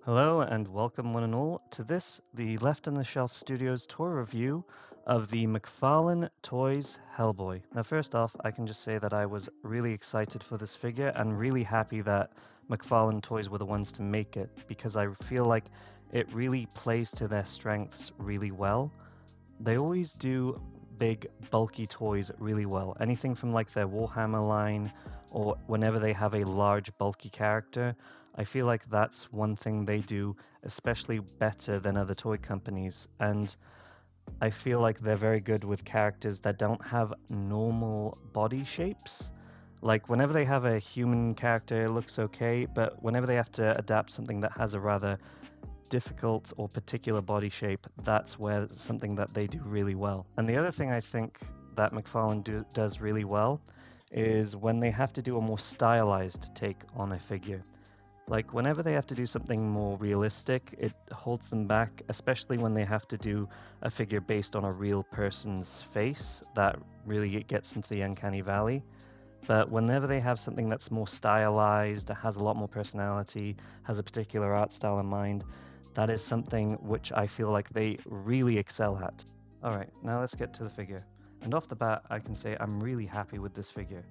Hello and welcome one and all to this, the Left on the Shelf Studios tour review of the Mcfarlane Toys Hellboy. Now first off, I can just say that I was really excited for this figure and really happy that Mcfarlane Toys were the ones to make it because I feel like it really plays to their strengths really well. They always do big bulky toys really well. Anything from like their Warhammer line or whenever they have a large bulky character, I feel like that's one thing they do especially better than other toy companies. And I feel like they're very good with characters that don't have normal body shapes. Like whenever they have a human character, it looks okay, but whenever they have to adapt something that has a rather difficult or particular body shape, that's where something that they do really well. And the other thing I think that Mcfarlane does really well is when they have to do a more stylized take on a figure. Like whenever they have to do something more realistic, it holds them back, especially when they have to do a figure based on a real person's face. That really gets into the uncanny valley. But whenever they have something that's more stylized, has a lot more personality, has a particular art style in mind, that is something which I feel like they really excel at. Alright, now let's get to the figure. And off the bat, I can say I'm really happy with this figure.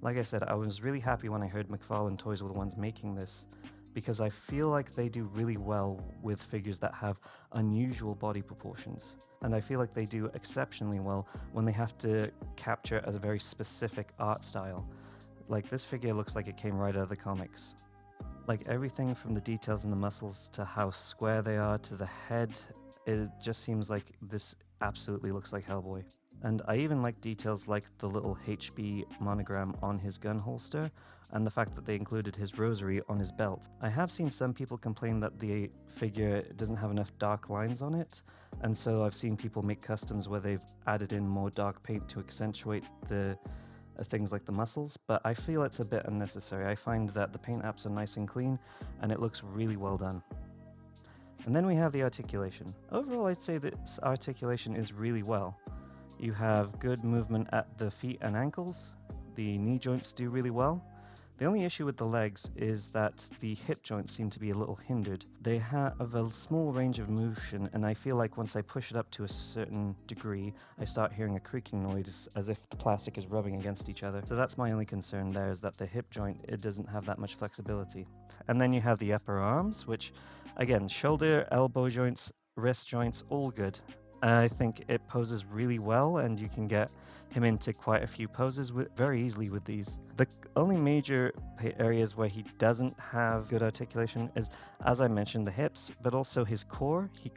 Like I said, I was really happy when I heard Mcfarlane Toys were the ones making this, because I feel like they do really well with figures that have unusual body proportions. And I feel like they do exceptionally well when they have to capture a very specific art style. Like this figure looks like it came right out of the comics. Like everything from the details in the muscles to how square they are to the head, it just seems like this absolutely looks like Hellboy. And I even like details like the little HB monogram on his gun holster and the fact that they included his rosary on his belt. I have seen some people complain that the figure doesn't have enough dark lines on it, and so I've seen people make customs where they've added in more dark paint to accentuate the things like the muscles, but I feel it's a bit unnecessary. I find that the paint apps are nice and clean and it looks really well done. And then we have the articulation. Overall, I'd say this articulation is really well. You have good movement at the feet and ankles. The knee joints do really well. The only issue with the legs is that the hip joints seem to be a little hindered. They have a small range of motion, and I feel like once I push it up to a certain degree, I start hearing a creaking noise as if the plastic is rubbing against each other. So that's my only concern there, is that the hip joint, it doesn't have that much flexibility. And then you have the upper arms, which, again, shoulder, elbow joints, wrist joints, all good. I think it poses really well, and you can get him into quite a few poses very easily with these. The only major areas where he doesn't have good articulation is, as I mentioned, the hips, but also his core. He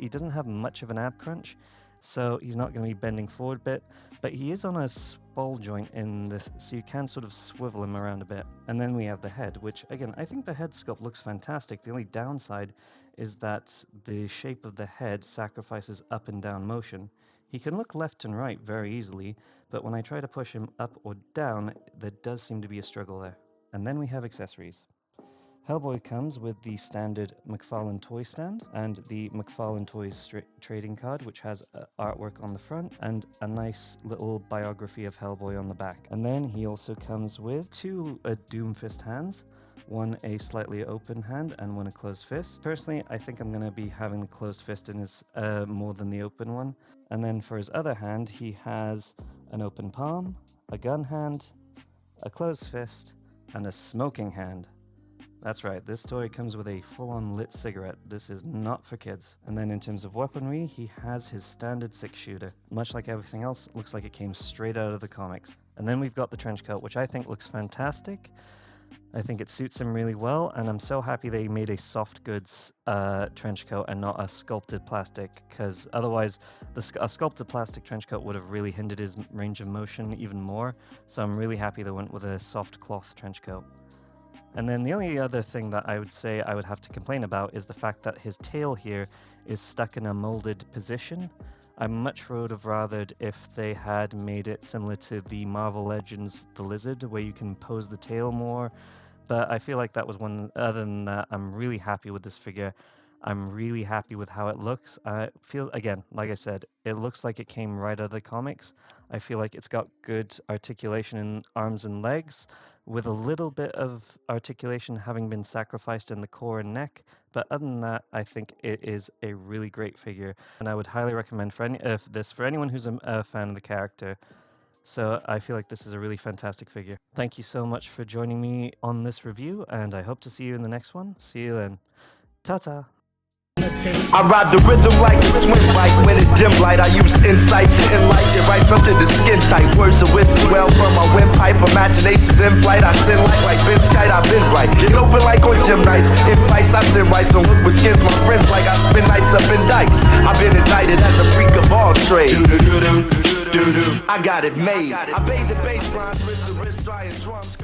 doesn't have much of an ab crunch, so he's not going to be bending forward a bit, but he is on a ball joint so you can sort of swivel him around a bit. And then we have the head, which again, I think the head sculpt looks fantastic. The only downside is that the shape of the head sacrifices up and down motion. He can look left and right very easily, but when I try to push him up or down, there does seem to be a struggle there. And then we have accessories. Hellboy comes with the standard Mcfarlane toy stand and the Mcfarlane Toys trading card, which has artwork on the front and a nice little biography of Hellboy on the back. And then he also comes with two Doomfist hands, one a slightly open hand and one a closed fist. Personally, I think I'm going to be having the closed fist in his more than the open one. And then for his other hand, he has an open palm, a gun hand, a closed fist, and a smoking hand. That's right, this toy comes with a full-on lit cigarette. This is not for kids. And then in terms of weaponry, he has his standard 6-shooter. Much like everything else, looks like it came straight out of the comics. And then we've got the trench coat, which I think looks fantastic. I think it suits him really well, and I'm so happy they made a soft goods trench coat and not a sculpted plastic, because otherwise a sculpted plastic trench coat would have really hindered his range of motion even more. So I'm really happy they went with a soft cloth trench coat. And then the only other thing that I would say I would have to complain about is the fact that his tail here is stuck in a molded position. I much would have rathered if they had made it similar to the Marvel Legends The Lizard, where you can pose the tail more. But I feel like that was one. Other than that, I'm really happy with this figure. I'm really happy with how it looks. I feel, again, like I said, it looks like it came right out of the comics. I feel like it's got good articulation in arms and legs, with a little bit of articulation having been sacrificed in the core and neck, But other than that, I think it is a really great figure, and I would highly recommend for anyone who's a fan of the character. So I feel like this is a really fantastic figure. Thank you so much for joining me on this review, and I hope to see you in the next one. See you then. Ta-ta! I ride the rhythm like a swim bike. When it dim light, I use insights to enlighten. Write something to skin tight. Words of wisdom well from my windpipe. Imaginations in flight. I sin like Ben's kite. I've been right. Get open like on gym nights. In fights, I sin right. So look with skins, my friends like I spend nights up in dikes. I've been indicted as a freak of all trades. I got it made. I bathe the bass lines, wrist to wrist, dry and drums.